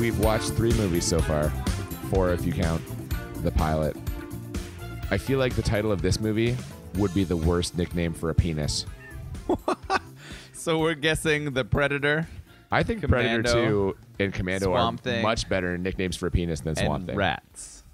We've watched 3 movies so far. 4 if you count the pilot. I feel like the title of this movie would be the worst nickname for a penis. So we're guessing The Predator. I think Commando, Predator 2 and Commando Swamp are Thing, much better nicknames for a penis than Swamp and Thing. Rats.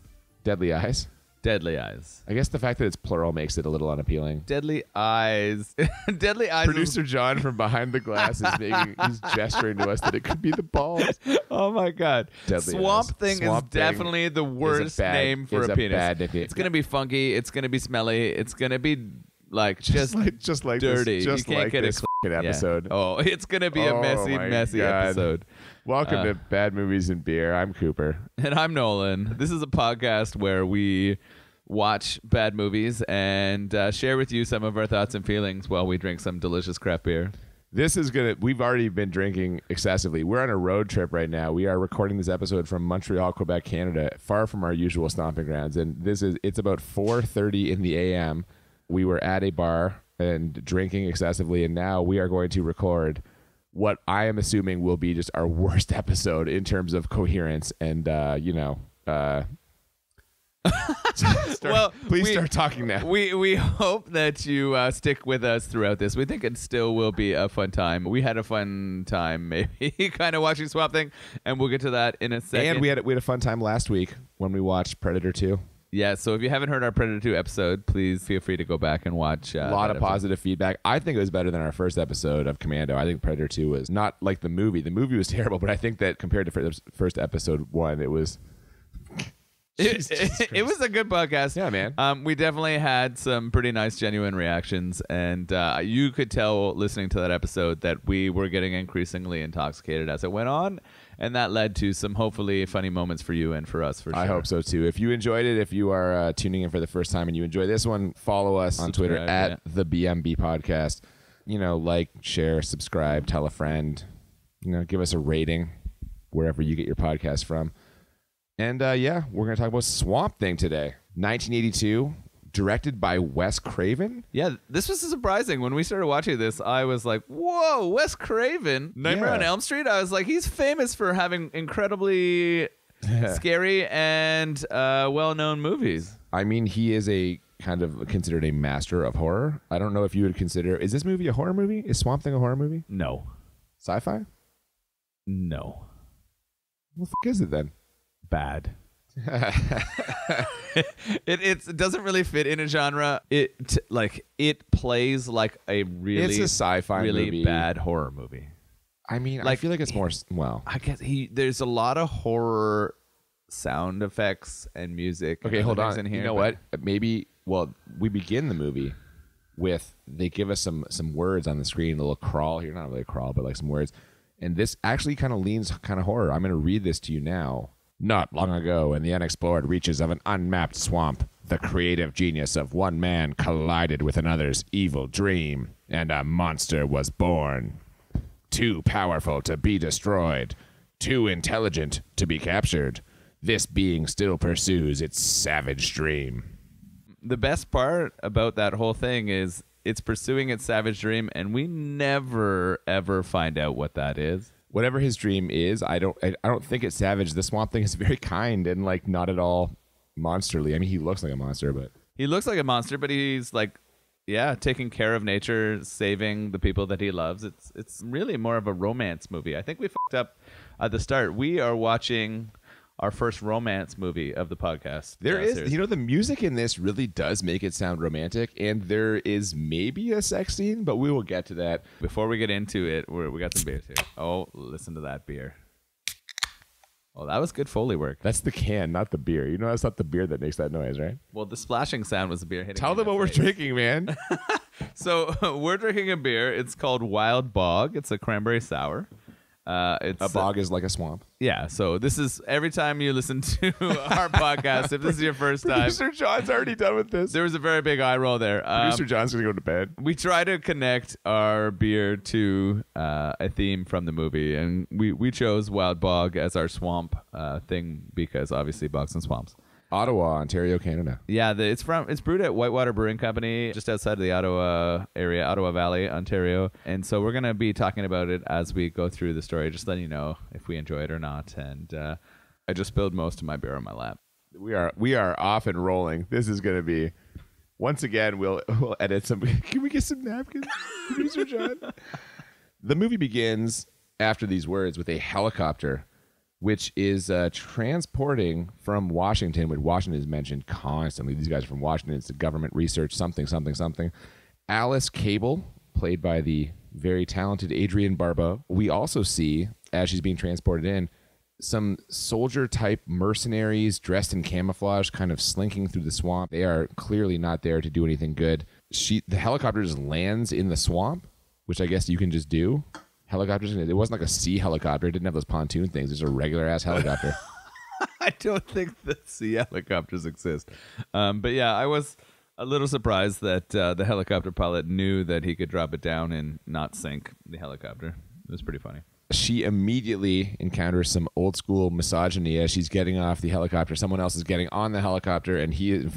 Deadly Eyes. Deadly Eyes. I guess the fact that it's plural makes it a little unappealing. Deadly Eyes. Deadly Eyes. Producer John from behind the glass he's gesturing to us that it could be the balls. Oh my God. Deadly Swamp Eyes. Thing Swamp is Thing definitely the worst name for a penis. Bad nickname. It's gonna be funky. It's gonna be smelly. It's gonna be like just like dirty. This, just you can't like get this episode. Yeah. Oh, it's gonna be a messy God. episode. Welcome to Bad Movies and Beer. I'm Cooper. And I'm Nolan. This is a podcast where we watch bad movies and share with you some of our thoughts and feelings while we drink some delicious craft beer. We've already been drinking excessively. We're on a road trip right now. We are recording this episode from Montreal, Quebec, Canada, far from our usual stomping grounds. And it's about 4:30 in the a.m. We were at a bar and drinking excessively, and now we are going to record what I am assuming will be just our worst episode in terms of coherence and, please start talking now. We hope that you stick with us throughout this. We think it still will be a fun time. We had a fun time maybe kind of watching Swamp Thing, and we'll get to that in a second. And we had a fun time last week when we watched Predator 2. Yeah, so if you haven't heard our Predator 2 episode, please feel free to go back and watch. A lot of positive feedback. I think it was better than our first episode of Commando. I think Predator 2 was not like the movie. The movie was terrible, but I think that compared to first episode 1, it was... It was a good podcast. Yeah, man. We definitely had some pretty nice, genuine reactions, and you could tell listening to that episode that we were getting increasingly intoxicated as it went on, and that led to some hopefully funny moments for you and for us, for sure. I hope so, too. If you enjoyed it, if you are tuning in for the first time and you enjoy this one, follow us on Twitter at the BMB podcast. Like, share, subscribe, tell a friend. Give us a rating wherever you get your podcast from. And we're going to talk about Swamp Thing today. 1982, directed by Wes Craven. Yeah, this was surprising. When we started watching this, I was like, whoa, Wes Craven. Nightmare on Elm Street? I was like, he's famous for having incredibly scary and well-known movies. I mean, he is a kind of considered a master of horror. I don't know if you would consider... Is this movie a horror movie? Is Swamp Thing a horror movie? No. Sci-fi? No. What the fuck is it then? Bad. It doesn't really fit in a genre. It plays like a really it's a sci-fi really movie. Bad horror movie. I mean, I feel like it's more I guess there's a lot of horror sound effects and music. Okay, hold on. In here, you know what? Maybe we begin the movie with they give us some words on the screen, a little crawl here, not really a crawl, but like some words. And this actually kind of leans kind of horror. I'm going to read this to you now. Not long ago, in the unexplored reaches of an unmapped swamp, the creative genius of one man collided with another's evil dream, and a monster was born. Too powerful to be destroyed, too intelligent to be captured, this being still pursues its savage dream. The best part about that whole thing is it's pursuing its savage dream, and we never, ever find out what that is. Whatever his dream is, I don't think it's savage. The Swamp Thing is very kind and like not at all monsterly. I mean, he looks like a monster, but he's like, yeah, taking care of nature, saving the people that he loves. It's really more of a romance movie. I think we fucked up at the start. We are watching our first romance movie of the podcast. There is, the music in this really does make it sound romantic, and there is maybe a sex scene, but we will get to that. Before we get into it, we got some beers here. Oh, listen to that beer. Oh, that was good Foley work. That's the can, not the beer. That's not the beer that makes that noise, right? Well, the splashing sound was the beer hitting. Tell them what we're drinking, man. So we're drinking a beer. It's called Wild Bog. It's a cranberry sour. A bog is like a swamp. Yeah, so this is every time you listen to our podcast, if this is your first time. Producer John's already done with this. There was a very big eye roll there. Producer John's going to go to bed. We try to connect our beer to a theme from the movie, and we chose Wild Bog as our swamp thing because obviously bogs and swamps. Ottawa, Ontario, Canada. Yeah, it's brewed at Whitewater Brewing Company, just outside of the Ottawa area, Ottawa Valley, Ontario. And so we're gonna be talking about it as we go through the story, just letting you know if we enjoy it or not. And I just spilled most of my beer on my lap. We are off and rolling. This is gonna be. Once again, we'll edit some. Can we get some napkins, producer John? The movie begins after these words with a helicopter, which is transporting from Washington, which Washington is mentioned constantly. These guys are from Washington. It's the government research, something. Alice Cable, played by the very talented Adrienne Barbeau. We also see, as she's being transported in, some soldier-type mercenaries dressed in camouflage kind of slinking through the swamp. They are clearly not there to do anything good. The helicopter just lands in the swamp, which I guess you can just do. Helicopters. It wasn't like a sea helicopter. It didn't have those pontoon things. It's a regular ass helicopter. I don't think that sea helicopters exist. But yeah, I was a little surprised that the helicopter pilot knew that he could drop it down and not sink the helicopter. It was pretty funny. She immediately encounters some old school misogyny as she's getting off the helicopter. Someone else is getting on the helicopter, and he is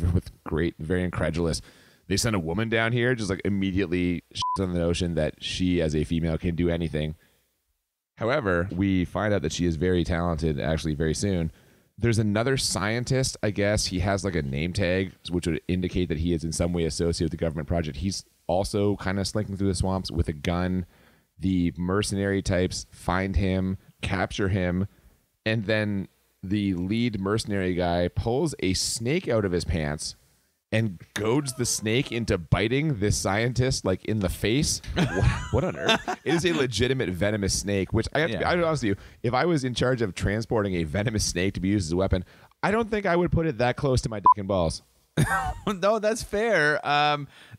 very incredulous. They send a woman down here, just like immediately on the notion that she, as a female, can do anything. However, we find out that she is very talented, actually, very soon. There's another scientist, I guess. He has like a name tag, which would indicate that he is in some way associated with the government project. He's also kind of slinking through the swamps with a gun. The mercenary types find him, capture him, and then the lead mercenary guy pulls a snake out of his pants and goads the snake into biting this scientist like in the face. What on earth? It is a legitimate venomous snake, which I have to be honest with you, if I was in charge of transporting a venomous snake to be used as a weapon, I don't think I would put it that close to my dick and balls. No, that's fair.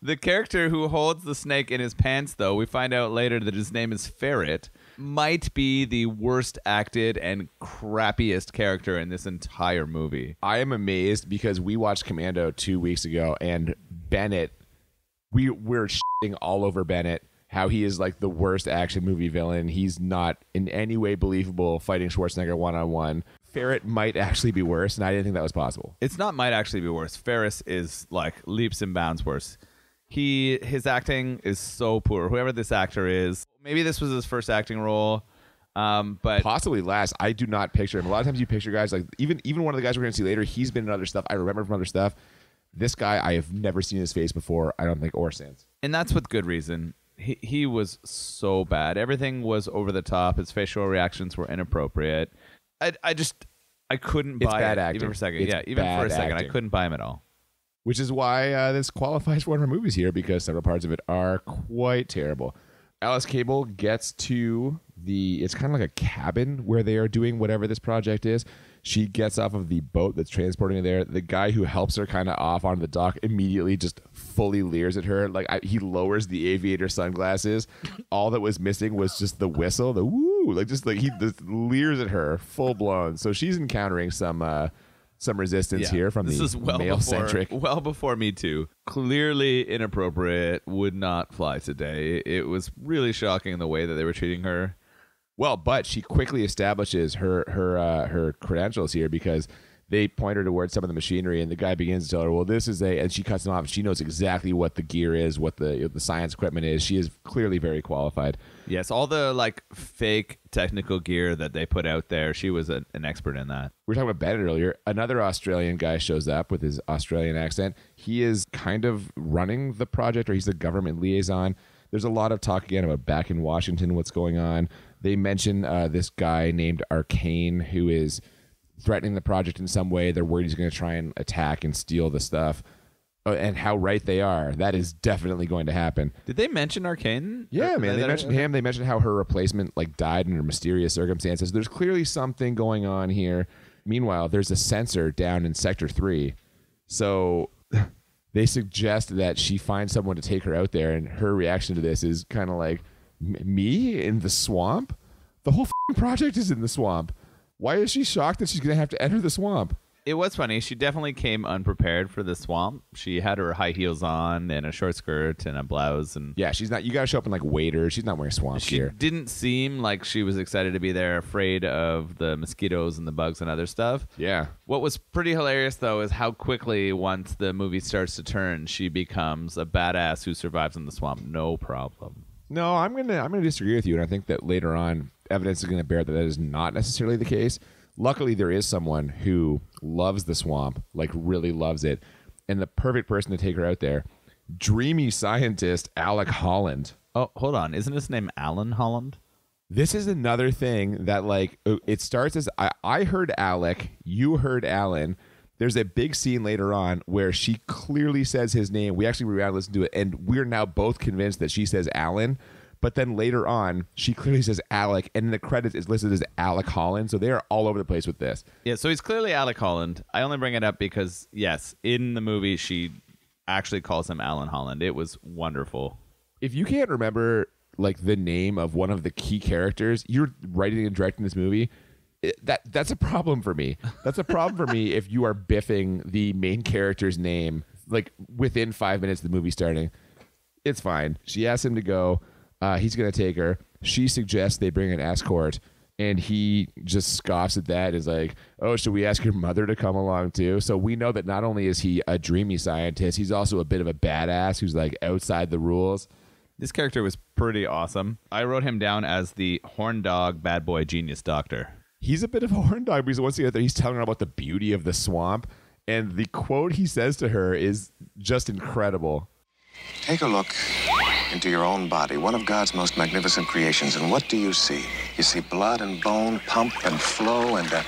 The character who holds the snake in his pants, though, we find out later that his name is Ferret, might be the worst acted and crappiest character in this entire movie. I am amazed because we watched Commando 2 weeks ago, and Bennett, we're shitting all over Bennett, how he is like the worst action movie villain. He's not in any way believable fighting Schwarzenegger one-on-one. Ferret might actually be worse, and I didn't think that was possible. It's not might actually be worse. Ferris is like leaps and bounds worse. His acting is so poor. Whoever this actor is, maybe this was his first acting role, but possibly last. I do not picture him. A lot of times you picture guys like even one of the guys we're going to see later. He's been in other stuff. I remember from other stuff. This guy, I have never seen his face before. I don't think or since. And that's with good reason. He was so bad. Everything was over the top. His facial reactions were inappropriate. I couldn't buy bad it acting. even for a second. It's Even for a second, acting. I couldn't buy him at all. Which is why this qualifies for one of our movies here, because several parts of it are quite terrible. Alice Cable gets to it's kind of like a cabin where they are doing whatever this project is. She gets off of the boat that's transporting her there. The guy who helps her kind of off onto the dock immediately just fully leers at her. Like he lowers the aviator sunglasses. All that was missing was just the whistle, the woo, he just leers at her full blown. So she's encountering some resistance here from the male-centric. Well before Me Too. Clearly inappropriate, would not fly today. It was really shocking the way that they were treating her. Well, but she quickly establishes her credentials here because they point her towards some of the machinery, and the guy begins to tell her, well, this is and she cuts him off. She knows exactly what the gear is, what the science equipment is. She is clearly very qualified. Yes, all the fake technical gear that they put out there, she was an expert in that. We were talking about Bennett earlier. Another Australian guy shows up with his Australian accent. He is kind of running the project, or he's the government liaison. There's a lot of talk again about back in Washington, what's going on. They mention this guy named Arcane who is threatening the project in some way. They're worried he's going to try and attack and steal the stuff. And how right they are. That is definitely going to happen. Did they mention Arcane? Yeah, man. They mentioned him. They mentioned how her replacement died under mysterious circumstances. There's clearly something going on here. Meanwhile, there's a sensor down in Sector 3. So they suggest that she find someone to take her out there, and her reaction to this is kind of like, me in the swamp? The whole project is in the swamp. Why is she shocked that she's going to have to enter the swamp? It was funny. She definitely came unprepared for the swamp. She had her high heels on and a short skirt and a blouse. And Yeah, she's not. You gotta show up in like waders. She's not wearing swamp she gear. didn't seem like she was excited to be there, afraid of the mosquitoes and the bugs and other stuff. Yeah. What was pretty hilarious, though, is how quickly, once the movie starts to turn, she becomes a badass who survives in the swamp. No problem. No, I'm gonna disagree with you, and I think that later on, evidence is gonna bear that that is not necessarily the case. Luckily, there is someone who loves the swamp, like really loves it, and the perfect person to take her out there, dreamy scientist Alec Holland. Oh, hold on. Isn't his name Alan Holland? This is another thing that, like, it starts as I heard Alec, you heard Alan. There's a big scene later on where she clearly says his name. We actually rewound and listened to it, and we're now both convinced that she says Alan. But then later on, she clearly says Alec, and in the credits it's listed as Alec Holland. So they are all over the place with this. Yeah, so he's clearly Alec Holland. I only bring it up because, yes, in the movie, she actually calls him Alan Holland. It was wonderful. If you can't remember like the name of one of the key characters, you're writing and directing this movie. That's a problem for me. That's a problem for me if you are biffing the main character's name like within 5 minutes of the movie starting. It's fine. She asks him to go. He's going to take her. She suggests they bring an escort, and he just scoffs at that. Is like, oh, should we ask your mother to come along too? So we know that not only is he a dreamy scientist, he's also a bit of a badass who's like outside the rules. This character was pretty awesome. I wrote him down as the horn dog, bad boy, genius doctor. He's a bit of a horn dog because once you get there, he's telling her about the beauty of the swamp. And the quote he says to her is just incredible. Take a look into your own body, one of God's most magnificent creations, and what do you see? You see blood and bone, pump and flow, and a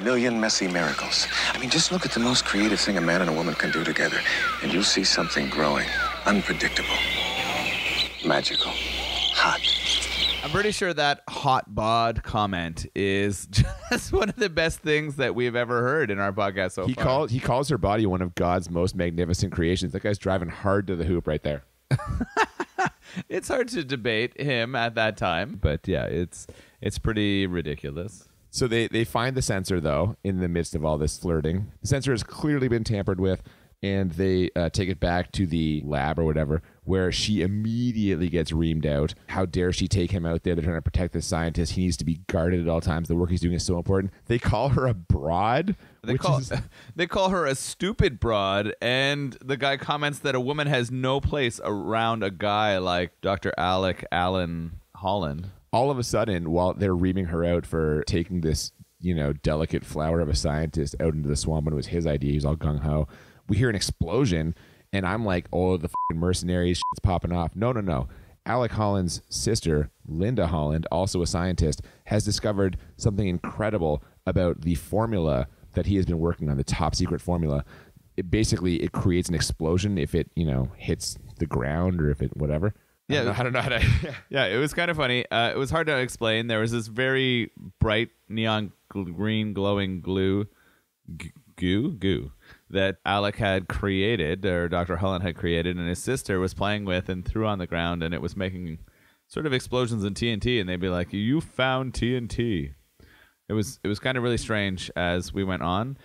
million messy miracles. I mean, just look at the most creative thing a man and a woman can do together, and you'll see something growing, unpredictable, magical, hot. I'm pretty sure that hot bod comment is just one of the best things that we've ever heard in our podcast so far. He calls her body one of God's most magnificent creations. That guy's driving hard to the hoop right there. It's hard to debate him at that time, but yeah, it's pretty ridiculous. So they find the sensor, though, in the midst of all this flirting. The sensor has clearly been tampered with, and they take it back to the lab or whatever, where she immediately gets reamed out. How dare she take him out there? They're trying to protect this scientist. He needs to be guarded at all times. The work he's doing is so important. They call her a broad. They call her a stupid broad, and the guy comments that a woman has no place around a guy like Dr. Alec Alan Holland. All of a sudden, while they're reaming her out for taking this, delicate flower of a scientist out into the swamp, and it was his idea, he's all gung-ho, we hear an explosion, and I'm like, oh, the fucking mercenaries, shit's popping off. No. Alec Holland's sister, Linda Holland, also a scientist, has discovered something incredible about the formula that he has been working on, the top secret formula. It creates an explosion if it, hits the ground or if it whatever. Yeah, I don't know how to. Yeah, it was kind of funny. It was hard to explain. There was this very bright neon green glowing goo that Alec had created, or Dr. Holland had created, and his sister was playing with and threw on the ground, and it was making sort of explosions in TNT, and they'd be like, "You found TNT." It was kind of really strange as we went on.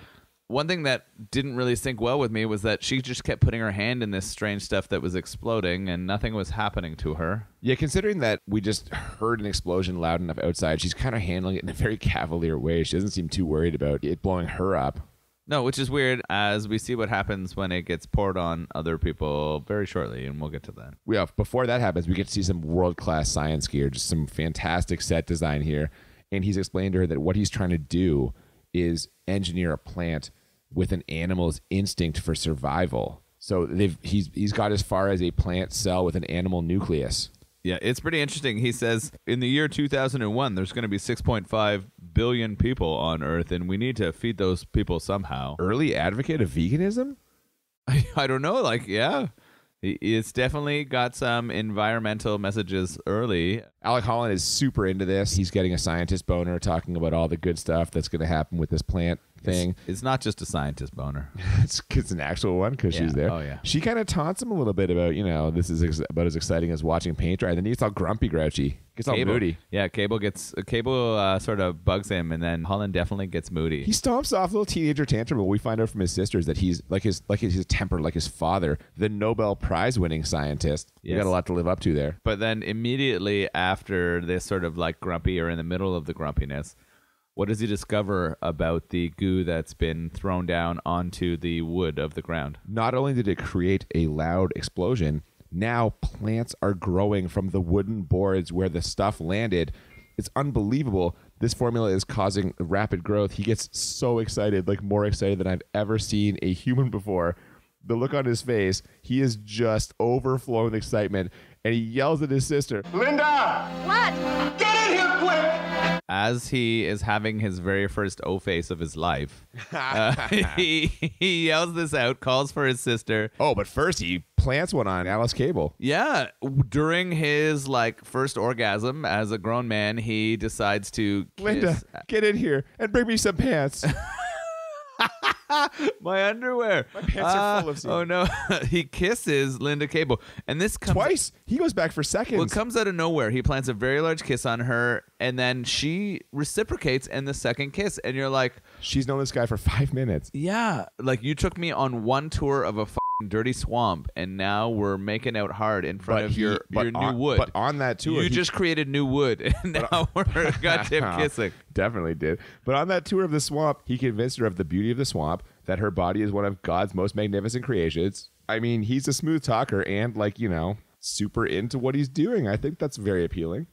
One thing that didn't really sync well with me was that she just kept putting her hand in this strange stuff that was exploding, and nothing was happening to her. Yeah, considering that we just heard an explosion loud enough outside, she's kind of handling it in a very cavalier way. She doesn't seem too worried about it blowing her up. No, which is weird as we see what happens when it gets poured on other people very shortly, and we'll get to that. Yeah, before that happens, we get to see some world-class science gear, just some fantastic set design here. And he's explained to her that what he's trying to do is engineer a plant with an animal's instinct for survival. So he's got as far as a plant cell with an animal nucleus. Yeah, it's pretty interesting. He says in the year 2001, there's going to be 6.5 billion people on Earth, and we need to feed those people somehow. Early advocate of veganism? I don't know. Yeah. It's definitely got some environmental messages early. Alec Holland is super into this. He's getting a scientist boner talking about all the good stuff that's going to happen with this plant. thing. It's not just a scientist boner. It's an actual one because she's there. Oh, yeah. She kind of taunts him a little bit about, this is about as exciting as watching paint dry. And then he gets all grumpy, grouchy. Gets all moody. Yeah, Cable sort of bugs him, and then Holland definitely gets moody. He stomps off a little teenager tantrum, but we find out from his sisters that he's like his temper, like his father, the Nobel Prize winning scientist. Yes. You got a lot to live up to there. But then immediately after this sort of like grumpy, or in the middle of the grumpiness, what does he discover about the goo that's been thrown down onto the wood of the ground? Not only did it create a loud explosion, now plants are growing from the wooden boards where the stuff landed. It's unbelievable. This formula is causing rapid growth. He gets so excited, like more excited than I've ever seen a human before. The look on his face, he is just overflowing with excitement, and he yells at his sister, Linda! What? Get in here quick! As he is having his very first O-face of his life, he yells this out, calls for his sister. Oh, but first he plants one on Alice Cable. Yeah, during his first orgasm as a grown man, he decides to kiss. Linda, get in here and bring me some pants. My underwear. My pants are full of semen. Oh no. He kisses Linda Cable. And this comes Twice. He goes back for seconds. Well, it comes out of nowhere. He plants a very large kiss on her, and then she reciprocates in the second kiss. And you're like, she's known this guy for 5 minutes. yeah, like you took me on one tour of a dirty swamp, and now we're making out hard in front of your new wood. But on that tour, you just created new wood, and now we're goddamn kissing. Definitely did. But on that tour of the swamp, he convinced her of the beauty of the swamp, that her body is one of God's most magnificent creations. I mean, he's a smooth talker and super into what he's doing. I think that's very appealing.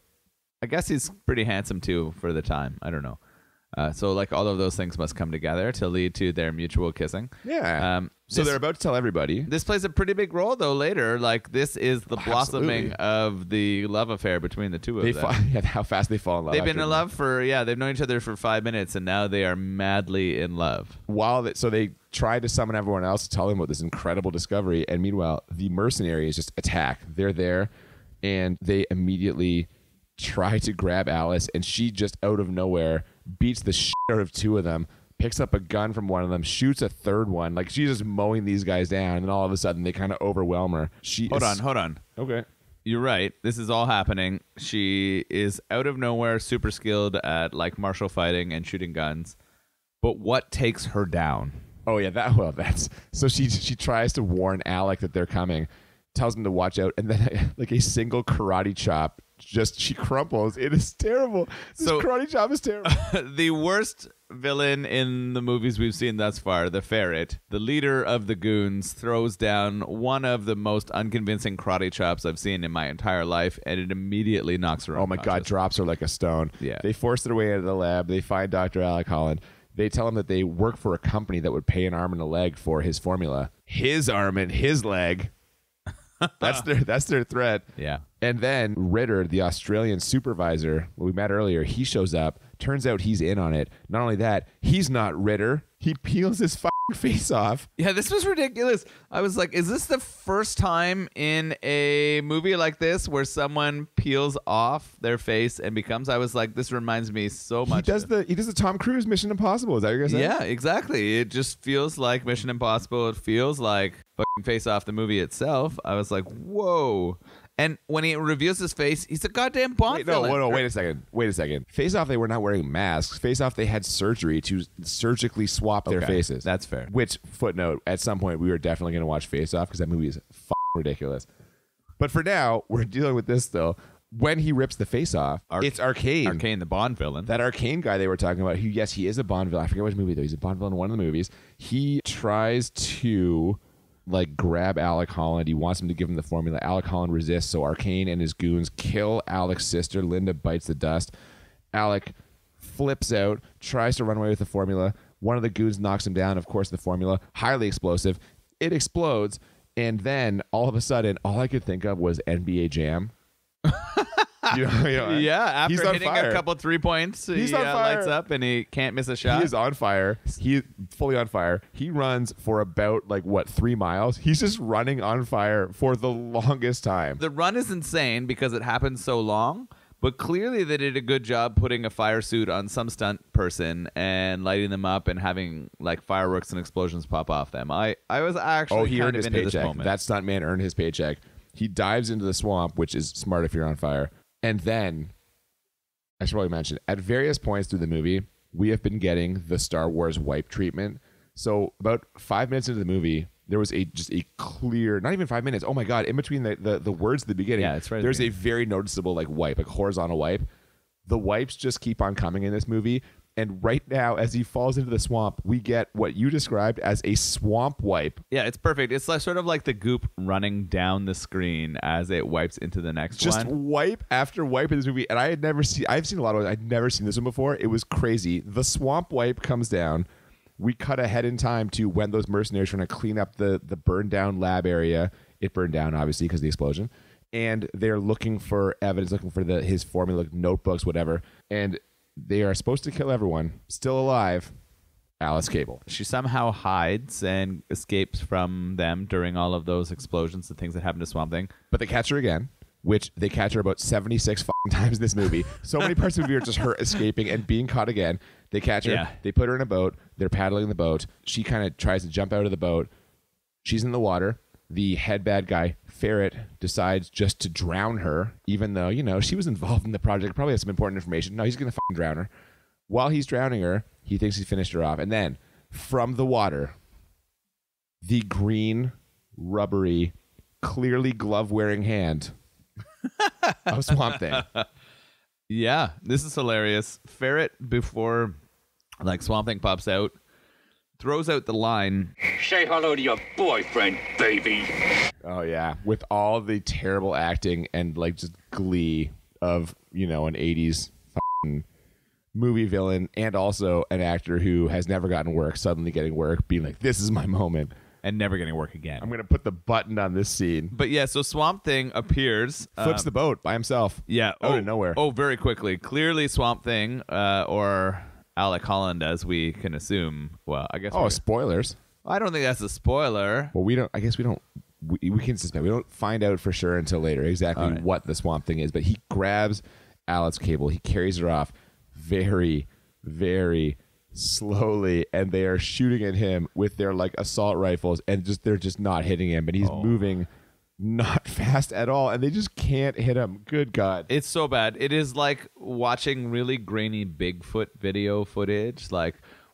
I guess he's pretty handsome too for the time. I don't know. So all of those things must come together to lead to their mutual kissing. Yeah. So they're about to tell everybody. This plays a pretty big role though later. This is the blossoming of the love affair between the two of them. How fast they fall in love. They've been in love they've known each other for 5 minutes, and now they are madly in love. So they try to summon everyone else to tell them about this incredible discovery, and meanwhile, the mercenaries just attack. They're there, and they immediately try to grab Alice, and she just out of nowhere beats the shit out of two of them, picks up a gun from one of them, shoots a third one. She's just mowing these guys down, and then all of a sudden they kind of overwhelm her. Hold on. Okay. You're right. This is all happening. She is out of nowhere super skilled at martial fighting and shooting guns. But what takes her down? Oh yeah, that's so she tries to warn Alec that they're coming, tells him to watch out, and then a single karate chop, she crumples. It is terrible. This karate chop is terrible. The worst villain in the movies we've seen thus far, the ferret, the leader of the goons, throws down one of the most unconvincing karate chops I've seen in my entire life, and it immediately knocks her unconscious. Oh my God, drops her like a stone. Yeah. They force their way into the lab. They find Dr. Alec Holland. They tell him that they work for a company that would pay an arm and a leg for his formula. His arm and his leg. That's their threat. Yeah. And then Ritter, the Australian supervisor we met earlier, he shows up. Turns out he's in on it. Not only that, he's not Ritter. He peels his face off. Yeah, this was ridiculous. I was like, is this the first time in a movie like this where someone peels off their face and becomes? I was like, this reminds me so much. He does the Tom Cruise Mission Impossible. Is that what you're gonna say? Yeah, exactly. It just feels like Mission Impossible. It feels like fucking Face Off, the movie itself. I was like, whoa. And when he reveals his face, he's a goddamn Bond villain. No, wait a second. Face Off, they were not wearing masks. Face Off, they had surgery to surgically swap their faces. That's fair. Which, footnote, at some point we were definitely going to watch Face Off because that movie is ridiculous. But for now, we're dealing with this still. When he rips the face off, it's Arcane. Arcane, the Bond villain. That Arcane guy they were talking about, he is a Bond villain. I forget which movie, though. He's a Bond villain in one of the movies. He tries to grab Alec Holland. He wants him to give him the formula. Alec Holland resists, so Arcane and his goons kill Alec's sister. Linda bites the dust. Alec flips out, tries to run away with the formula. One of the goons knocks him down. Of course, the formula, highly explosive. It explodes, and then all of a sudden, all I could think of was NBA Jam. Yeah, after he's on hitting fire. A couple 3 points, he on fire. lights up and he can't miss a shot. He is on fire. He is fully on fire. He runs for about 3 miles. He's just running on fire for the longest time. The run is insane because it happens so long, But clearly they did a good job putting a fire suit on some stunt person and lighting them up and having like fireworks and explosions pop off them. I was actually he kind earned of his into this paycheck. moment. That stuntman earned his paycheck. He dives into the swamp, which is smart if you're on fire. And then, I should probably mention, at various points through the movie, we have been getting the Star Wars wipe treatment. So about 5 minutes into the movie, there was just a clear, not even 5 minutes. Oh my God! In between the words at the beginning, Yeah, it's right. There's a very noticeable like wipe, like horizontal wipe. The wipes just keep on coming in this movie. And right now, as he falls into the swamp, we get what you described as a swamp wipe. Yeah, it's perfect. It's like sort of like the goop running down the screen as it wipes into the next Just one. wipe after wipe in this movie. And I've seen a lot of it. I'd never seen this one before. It was crazy. The swamp wipe comes down. We cut ahead in time to when those mercenaries are trying to clean up the burned down lab area. It burned down, obviously, because of the explosion. And they're looking for evidence, looking for his formula, notebooks, whatever. And they are supposed to kill everyone. Still alive, Alice Cable. She somehow hides and escapes from them during all of those explosions, the things that happen to Swamp Thing. But they catch her again, which they catch her about 76 times in this movie. So many parts of the movie are just her escaping and being caught again. They catch her. Yeah. They put her in a boat. They're paddling the boat. She kind of tries to jump out of the boat. She's in the water. The head bad guy, Ferret, decides just to drown her, even though, she was involved in the project. Probably has some important information. No, he's going to drown her. While he's drowning her, he thinks he's finished her off. And then, from the water, the green, rubbery, clearly glove-wearing hand of Swamp Thing. Yeah, this is hilarious. Ferret, before Swamp Thing pops out, throws out the line. Say hello to your boyfriend, baby. Oh, yeah. With all the terrible acting and just glee of, an 80s movie villain and also an actor who has never gotten work, suddenly getting work, being like, this is my moment. And never getting work again. I'm going to put the button on this scene. But yeah, so Swamp Thing appears. Flips the boat by himself. Yeah. Out of nowhere. Oh, very quickly. Clearly Swamp Thing, or Alec Holland, as we can assume. Well, I guess. Oh, spoilers. I don't think that's a spoiler. Well, we can suspect. We don't find out for sure until later exactly what the Swamp Thing is. But he grabs Alice Cable. He carries her off very, very slowly, and they are shooting at him with their assault rifles, and they're just not hitting him. And he's moving not fast at all, and they just can't hit him. Good God. It's so bad. It is like watching really grainy Bigfoot video footage,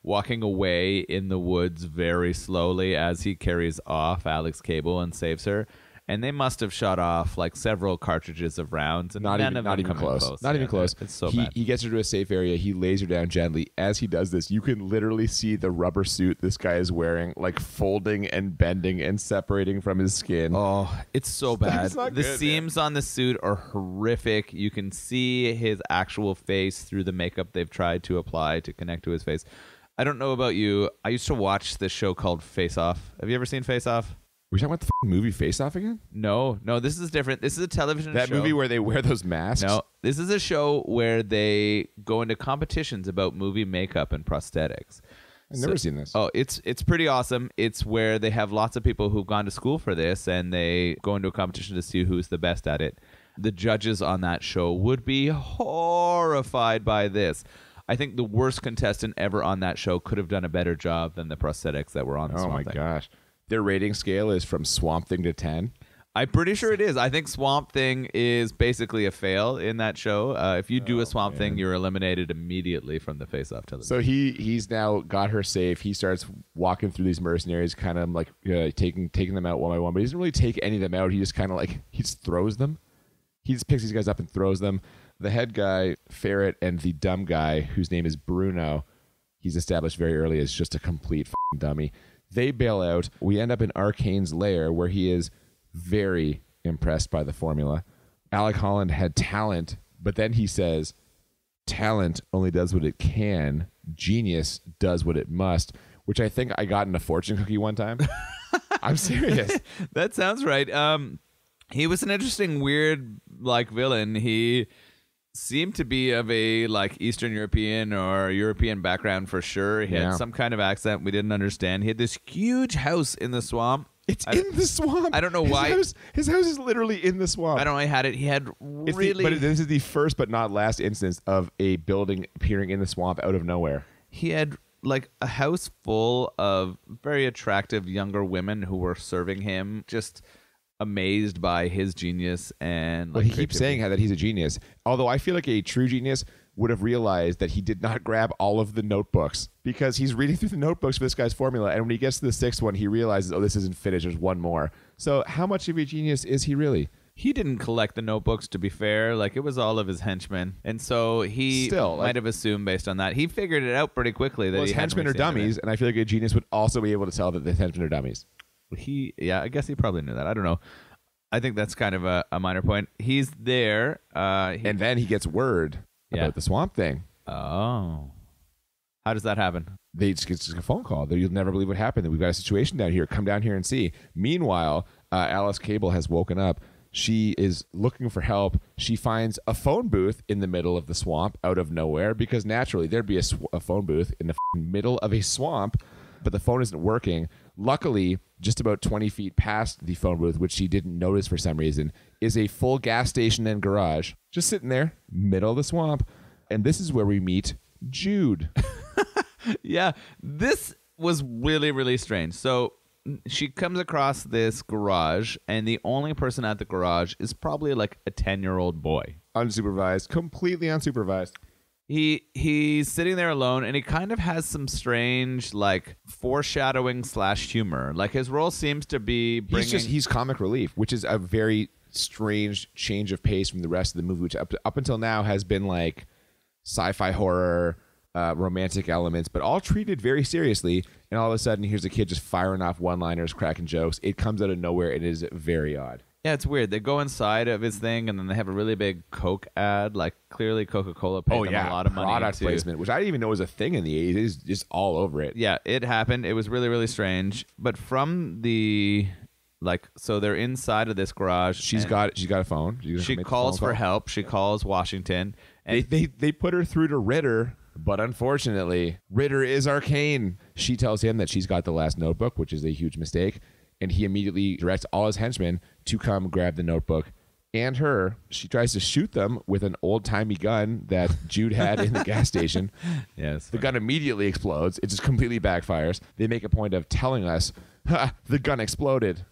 walking away in the woods very slowly as he carries off Alex Cable and saves her. And they must have shot off several cartridges of rounds, and not even close. Not even close. It's so bad. He gets her to a safe area. He lays her down gently. As he does this, you can literally see the rubber suit this guy is wearing, folding and bending and separating from his skin. Oh, it's so bad. Not The good, seams on the suit are horrific. You can see his actual face through the makeup they've tried to apply to connect to his face. I don't know about you. I used to watch this show called Face Off. Have you ever seen Face Off? We're talking about the movie Face Off again? No, this is different. This is a television show. That movie where they wear those masks? No, this is a show where they go into competitions about movie makeup and prosthetics. I've never seen this. Oh, it's pretty awesome. It's where they have lots of people who've gone to school for this, and they go into a competition to see who's the best at it. The judges on that show would be horrified by this. I think the worst contestant ever on that show could have done a better job than the prosthetics that were on the Oh, my Swamp Thing. gosh. Their rating scale is from Swamp Thing to 10. I'm pretty sure it is. I think Swamp Thing is basically a fail in that show. If you do a Swamp Thing, you're eliminated immediately from the Face Off television. So he's now got her safe. He starts walking through these mercenaries, kind of taking them out one by one. But he doesn't really take any of them out. He just kind of he just throws them. He just picks these guys up and throws them. The head guy, Ferret, and the dumb guy, whose name is Bruno, he's established very early as just a complete dummy. They bail out. We end up in Arcane's lair, where he is very impressed by the formula. Alec Holland had talent, but then he says, talent only does what it can. Genius does what it must, which I think I got in a fortune cookie one time. I'm serious. That sounds right. He was an interesting, weird, villain. He seemed to be of a like Eastern European or European background for sure. He had some kind of accent we didn't understand. He had this huge house in the swamp. It's in the swamp. I don't know why. His house is literally in the swamp. I don't know. He had really. But this is the first but not last instance of a building appearing in the swamp out of nowhere. He had like a house full of very attractive younger women who were serving him, just amazed by his genius. And he keeps saying that he's a genius. Although I feel like a true genius would have realized that he did not grab all of the notebooks, because he's reading through the notebooks for this guy's formula, and when he gets to the sixth one, he realizes, oh, this isn't finished. There's one more. So how much of a genius is he really? He didn't collect the notebooks, to be fair. Like, it was all of his henchmen. And so he might have assumed based on that. He figured it out pretty quickly that his henchmen are dummies, and I feel like a genius would also be able to tell that the henchmen are dummies. I guess he probably knew that. I don't know. I think that's kind of a minor point. He's there. And then he gets word about the swamp thing. Oh. How does that happen? They just get a phone call. You'll never believe what happened. We've got a situation down here. Come down here and see. Meanwhile, Alice Cable has woken up. She is looking for help. She finds a phone booth in the middle of the swamp out of nowhere, because naturally there'd be a phone booth in the middle of a swamp, but the phone isn't working. Luckily, just about 20 feet past the phone booth, which she didn't notice for some reason, is a full gas station and garage just sitting there, middle of the swamp. And this is where we meet Jude. Yeah, this was really, really strange. So she comes across this garage, and the only person at the garage is probably like a 10-year-old boy. Unsupervised, completely unsupervised. He's sitting there alone, and he kind of has some strange like foreshadowing / humor. Like, his role seems to be he's comic relief, which is a very strange change of pace from the rest of the movie, which up until now has been like sci-fi horror, romantic elements, but all treated very seriously. And all of a sudden, here's a kid just firing off one-liners, cracking jokes. It comes out of nowhere. It is very odd. Yeah, it's weird. They go inside of his thing, and then they have a really big Coke ad. Like, clearly Coca-Cola paid them a lot of money. Product placement, which I didn't even know was a thing in the 80s. It is just all over it. Yeah, it happened. It was really, really strange. But from the... so they're inside of this garage. She's got a phone. She calls for help. She calls Washington. And they put her through to Ritter, but unfortunately, Ritter is arcane. She tells him that she's got the last notebook, which is a huge mistake, and he immediately directs all his henchmen to come grab the notebook and her. She tries to shoot them with an old-timey gun that Jude had in the gas station. Yes. The gun immediately explodes. It just completely backfires. They make a point of telling us, the gun exploded.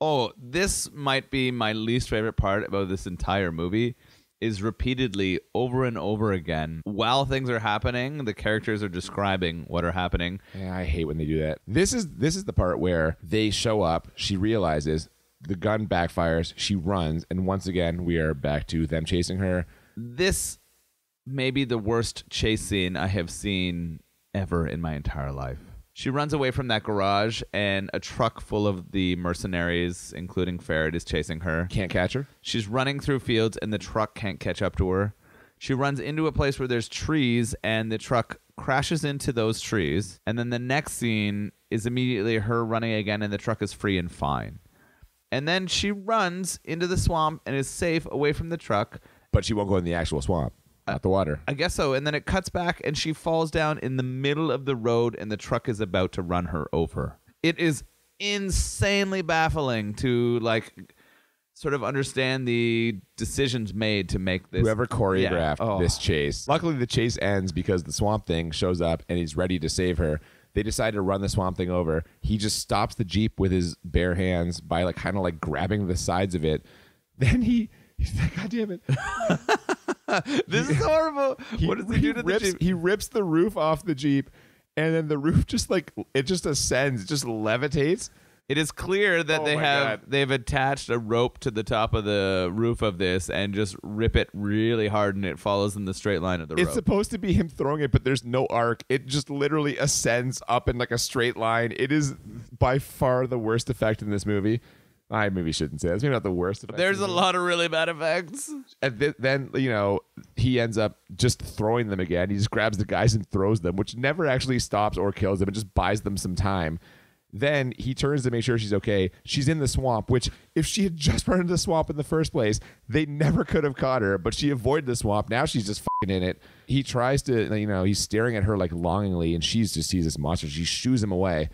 Oh, this might be my least favorite part about this entire movie, is repeatedly, over and over again, while things are happening, the characters are describing what are happening. Yeah, I hate when they do that. This is the part where they show up, she realizes, the gun backfires, she runs, and once again, we are back to them chasing her. This may be the worst chase scene I have seen ever in my entire life. She runs away from that garage, and a truck full of the mercenaries, including Ferret, is chasing her. Can't catch her. She's running through fields, and the truck can't catch up to her. She runs into a place where there's trees, and the truck crashes into those trees. And then the next scene is immediately her running again, and the truck is free and fine. And then she runs into the swamp and is safe away from the truck. But she won't go in the actual swamp. Not the water. I guess so. And then it cuts back, and she falls down in the middle of the road, and the truck is about to run her over. It is insanely baffling to sort of understand the decisions made to make this. Whoever choreographed this chase. Luckily, the chase ends because the Swamp Thing shows up, and he's ready to save her. They decide to run the Swamp Thing over. He just stops the Jeep with his bare hands by kind of grabbing the sides of it. Then he's like, God damn it. This is horrible. What does he do to the Jeep? He rips the roof off the Jeep, and then the roof just it just ascends, it just levitates. It is clear that they've attached a rope to the top of the roof of this and just rip it really hard, and it follows in the straight line of the rope. It's supposed to be him throwing it, but there's no arc. It just literally ascends up in a straight line. It is by far the worst effect in this movie. I maybe shouldn't say that. It's maybe not the worst effect. There's a lot of really bad effects. And then, he ends up just throwing them again. He just grabs the guys and throws them, which never actually stops or kills them. It just buys them some time. Then he turns to make sure she's okay. She's in the swamp, which if she had just run into the swamp in the first place, they never could have caught her, but she avoided the swamp. Now she's just fucking in it. He tries to, he's staring at her like longingly, and she's just sees this monster. She shoos him away.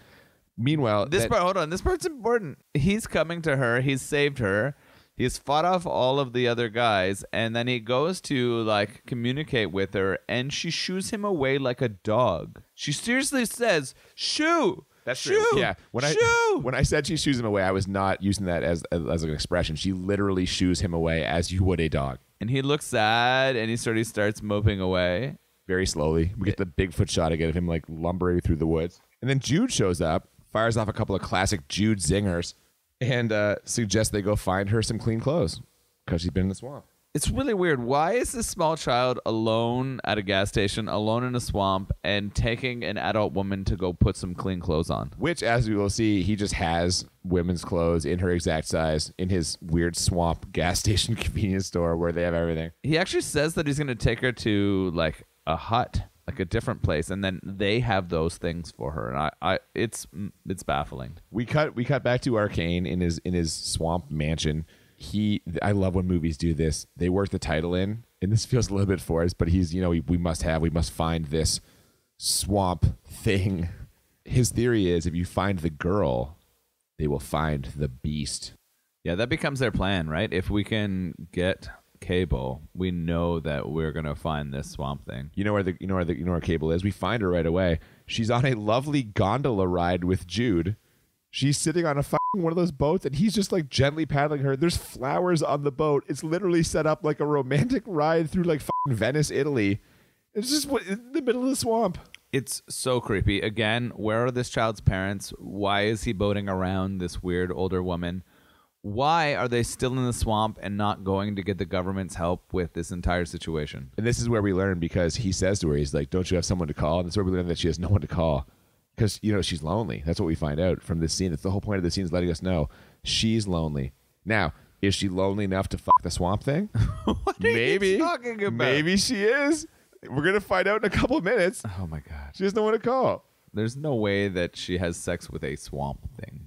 Meanwhile, this part's important. He's coming to her. He's saved her. He's fought off all of the other guys, and then he goes to like communicate with her, and she shoos him away like a dog. She seriously says, "Shoo." That's true. Yeah. When I said she shoos him away, I was not using that as an expression. She literally shoos him away as you would a dog. And he looks sad, and he sort of starts moping away. Very slowly. We get the Bigfoot shot again of him like lumbering through the woods. And then Jude shows up, fires off a couple of classic Jude zingers, and suggests they go find her some clean clothes because she's been in the swamp. It's really weird. Why is this small child alone at a gas station, alone in a swamp, and taking an adult woman to go put some clean clothes on? Which, as we will see, he just has women's clothes in her exact size in his weird swamp gas station convenience store where they have everything. He actually says that he's going to take her to like a hut, like a different place, and then they have those things for her. And it's baffling. We cut back to Arcane in his swamp mansion. I love when movies do this. They work the title in, and this feels a little bit forced, but he's, we must find this swamp thing. His theory is if you find the girl, they will find the beast. Yeah, that becomes their plan, right? If we can get Cable, we know that we're gonna find this swamp thing. You know where Cable is? We find her right away. She's on a lovely gondola ride with Jude. She's sitting on one of those boats, and he's just like gently paddling her. There's flowers on the boat. It's literally set up like a romantic ride through like Venice, Italy. It's just in the middle of the swamp. It's so creepy. Again, where are this child's parents? Why is he boating around this weird older woman? Why are they still in the swamp and not going to get the government's help with this entire situation? And this is where we learn, because he says to her, he's like, don't you have someone to call? And that's where we learn that she has no one to call. Because, she's lonely. That's what we find out from this scene. That's the whole point of the scene, is letting us know she's lonely. Now, is she lonely enough to fuck the swamp thing? What are you talking about? Maybe she is. We're going to find out in a couple of minutes. Oh, my God. She has no one to call. There's no way that she has sex with a swamp thing.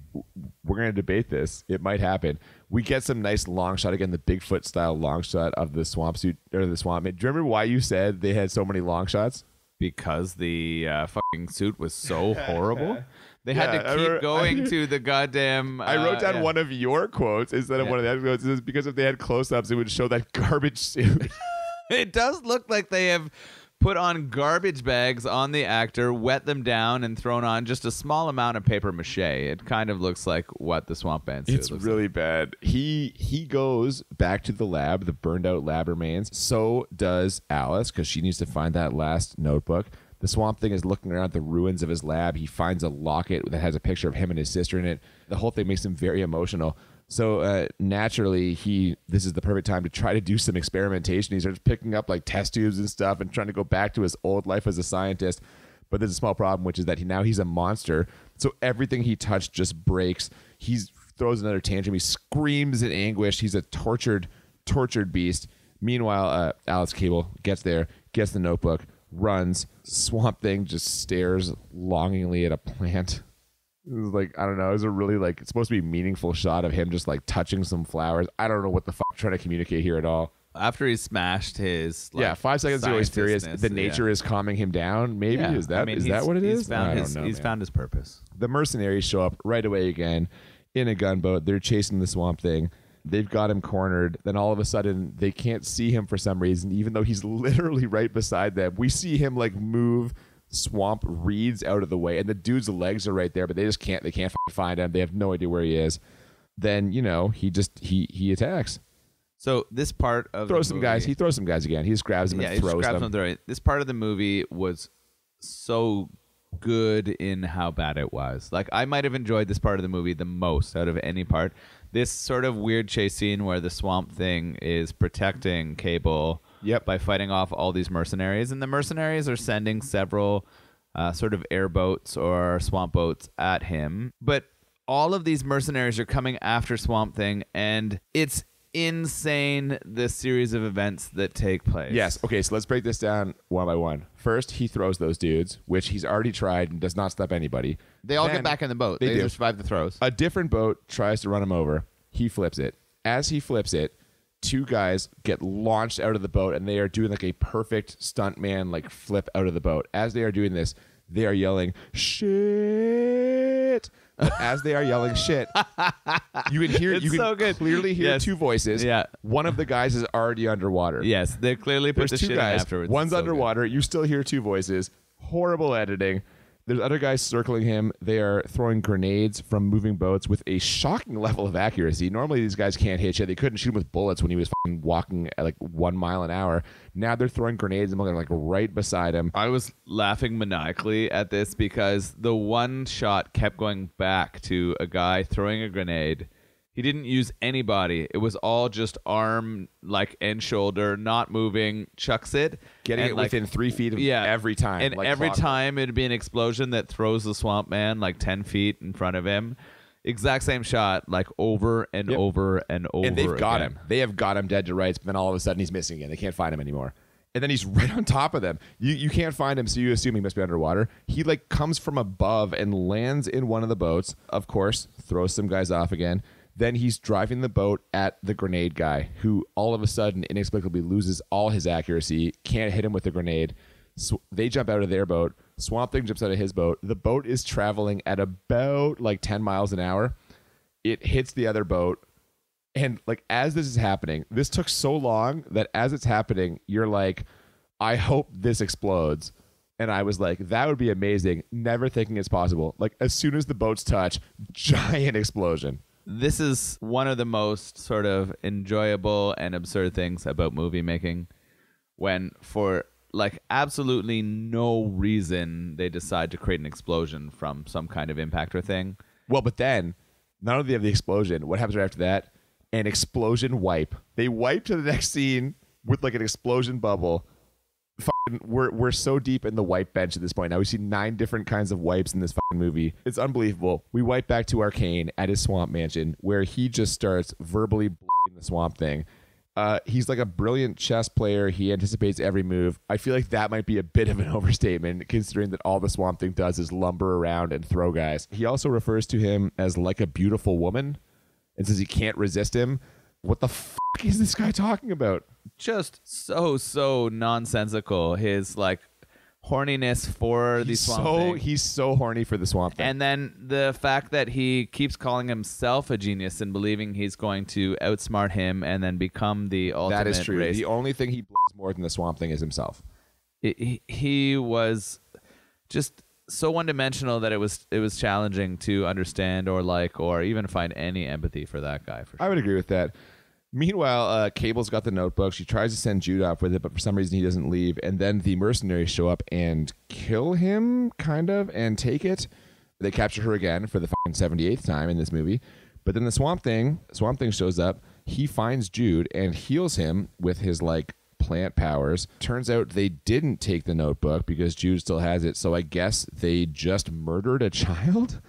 We're going to debate this. It might happen. We get some nice long shot, again, the Bigfoot style long shot of the swamp suit, or the swamp. Do you remember why you said they had so many long shots? Because the fucking suit was so horrible. They had to keep going to the goddamn... I wrote down one of your quotes instead of one of the other quotes. It was because if they had close-ups, it would show that garbage suit. It does look like they have put on garbage bags on the actor, wet them down, and thrown on just a small amount of paper mache. It kind of looks like what the swamp band suit looks like. It's really bad. He goes back to the lab. The burned out lab remains. So does Alice, because she needs to find that last notebook. The swamp thing is looking around the ruins of his lab. He finds a locket that has a picture of him and his sister in it. The whole thing makes him very emotional. So naturally, this is the perfect time to try to do some experimentation. He starts picking up like test tubes and stuff and trying to go back to his old life as a scientist. But there's a small problem, which is that he's a monster. So everything he touched just breaks. He throws another tantrum. He screams in anguish. He's a tortured beast. Meanwhile, Alice Cable gets there, gets the notebook, runs. Swamp Thing just stares longingly at a plant. It was like, I don't know, it was a really it's supposed to be a meaningful shot of him just like touching some flowers. I don't know what the fuck I'm trying to communicate here at all. After he smashed his 5 seconds ago he's furious. The nature is calming him down. Maybe is that what it is? He's found his purpose. The mercenaries show up right away again in a gunboat. They're chasing the Swamp Thing. They've got him cornered. Then all of a sudden they can't see him for some reason, even though he's literally right beside them. We see him move swamp reeds out of the way, and the dude's legs are right there, but they can't find him. They have no idea where he is. Then he attacks. So this part of he throws some guys again. He just grabs them and throws them. This part of the movie was so good in how bad it was. I might have enjoyed this part of the movie the most out of any part. This sort of weird chase scene where the Swamp Thing is protecting Cable by fighting off all these mercenaries, and the mercenaries are sending several sort of airboats or swamp boats at him. But all of these mercenaries are coming after Swamp Thing, and it's insane the series of events that take place. Yes. Okay, so let's break this down one by one. First, he throws those dudes, which he's already tried and does not stop anybody. They all Then- get back in the boat. They do. survive the throws. A different boat tries to run him over. He flips it. As he flips it, two guys get launched out of the boat, and they are doing like a perfect stuntman like flip out of the boat. As they are doing this, they are yelling shit. But as they are yelling shit, you can hear It's you can so good. clearly hear Yes. two voices. Yeah. One of the guys is already underwater. Yes, they clearly put There's the two shit guys. in afterwards. One's It's so good. underwater. You still hear two voices. Horrible editing. There's other guys circling him. They are throwing grenades from moving boats with a shocking level of accuracy. Normally, these guys can't hit shit. They couldn't shoot him with bullets when he was fucking walking at like 1 mile an hour. Now they're throwing grenades and they're like right beside him. I was laughing maniacally at this because the one shot kept going back to a guy throwing a grenade. He didn't use anybody. It was all just arm, like, and shoulder, not moving, chucks it. Getting and, it like, within 3 feet of yeah, every time. And like every clockwork. time it'd be an explosion that throws the swamp man like 10 feet in front of him. Exact same shot, like over and Yep. over and over. And they've got again. him. They have got him dead to rights, but then all of a sudden he's missing again. They can't find him anymore. And then he's right on top of them. You can't find him, so you assume he must be underwater. He like comes from above and lands in one of the boats. Of course, throws some guys off again. Then he's driving the boat at the grenade guy, who all of a sudden inexplicably loses all his accuracy, can't hit him with the grenade. So they jump out of their boat. Swamp Thing jumps out of his boat. The boat is traveling at about like 10 miles an hour. It hits the other boat. And like as this is happening, this took so long that as it's happening, you're like, I hope this explodes. And I was like, that would be amazing. Never thinking it's possible. Like as soon as the boats touch, giant explosion. This is one of the most sort of enjoyable and absurd things about movie making, when for like absolutely no reason they decide to create an explosion from some kind of impactor thing. Well, but then not only do they have the explosion, what happens right after that? An explosion wipe. They wipe to the next scene with like an explosion bubble. We're so deep in the wipe bench at this point now. We've seen 9 different kinds of wipes in this fucking movie. It's unbelievable. We wipe back to Arcane at his swamp mansion, where he just starts verbally the Swamp Thing. He's like a brilliant chess player. He anticipates every move. I feel like that might be a bit of an overstatement, considering that all the Swamp Thing does is lumber around and throw guys. He also refers to him as like a beautiful woman and says he can't resist him. What the fuck is this guy talking about? Just so nonsensical. His like horniness for the Swamp Thing. He's so horny for the Swamp Thing. And then the fact that he keeps calling himself a genius and believing he's going to outsmart him and then become the ultimate that is true. race. The only thing he blames more than the Swamp Thing is himself. He was just so one-dimensional that it was challenging to understand or like or even find any empathy for that guy. For sure. I would agree with that. Meanwhile, Cable's got the notebook. She tries to send Jude off with it, but for some reason he doesn't leave. And then the mercenaries show up and kill him, kind of, and take it. They capture her again for the fucking 78th time in this movie. But then the Swamp Thing shows up. He finds Jude and heals him with his, like, plant powers. Turns out they didn't take the notebook because Jude still has it. So I guess they just murdered a child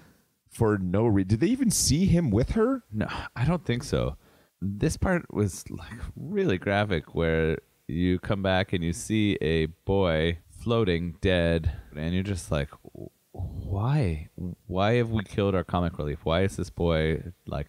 for no reason. Did they even see him with her? No, I don't think so. This part was like really graphic, where you come back and you see a boy floating dead, and you're just like, why have we killed our comic relief? Why is this boy like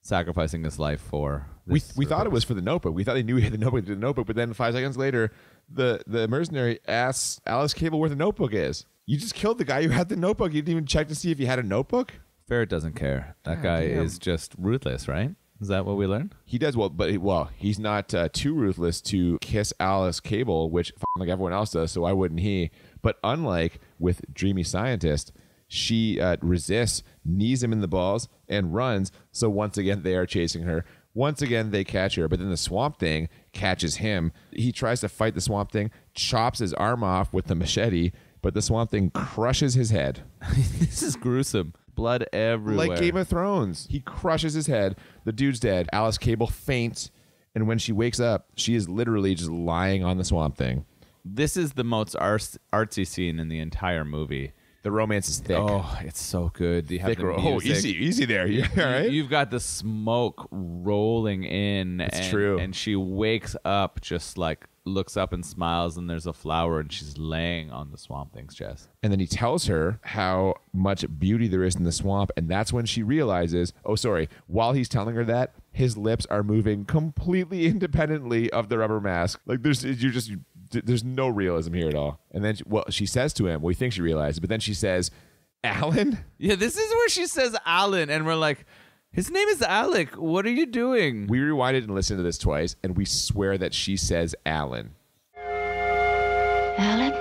sacrificing his life for this? We thought it was for the notebook. We thought they knew he had the notebook, but then 5 seconds later the mercenary asks Alice Cable where the notebook is. You just killed the guy who had the notebook. You didn't even check to see if he had a notebook? Ferret doesn't care. That guy is just ruthless, right? Is that what we learned? He does well, he's not too ruthless to kiss Alice Cable, which like everyone else does, so why wouldn't he? But unlike with Dreamy Scientist, she resists, knees him in the balls, and runs. So once again, they are chasing her. Once again, they catch her, but then the Swamp Thing catches him. He tries to fight the Swamp Thing, chops his arm off with the machete, but the Swamp Thing crushes his head. This is gruesome. Blood everywhere. Like Game of Thrones. He crushes his head. The dude's dead. Alice Cable faints, and when she wakes up, she is literally just lying on the Swamp Thing. This is the most artsy scene in the entire movie. The romance is thick. Oh, it's so good. You have Thick the music. easy there. You all right? You've got the smoke rolling in. It's true. And she wakes up, just like looks up and smiles, and there's a flower, and she's laying on the Swamp Thing's chest. And then he tells her how much beauty there is in the swamp, and that's when she realizes, while he's telling her that, his lips are moving completely independently of the rubber mask. Like there's no realism here at all. And then she says to him, we think she realizes, but then she says, Alan? Yeah, this is where she says Alan, and we're like, his name is Alec. What are you doing? We rewinded and listened to this twice, and we swear that she says Alan. Alan?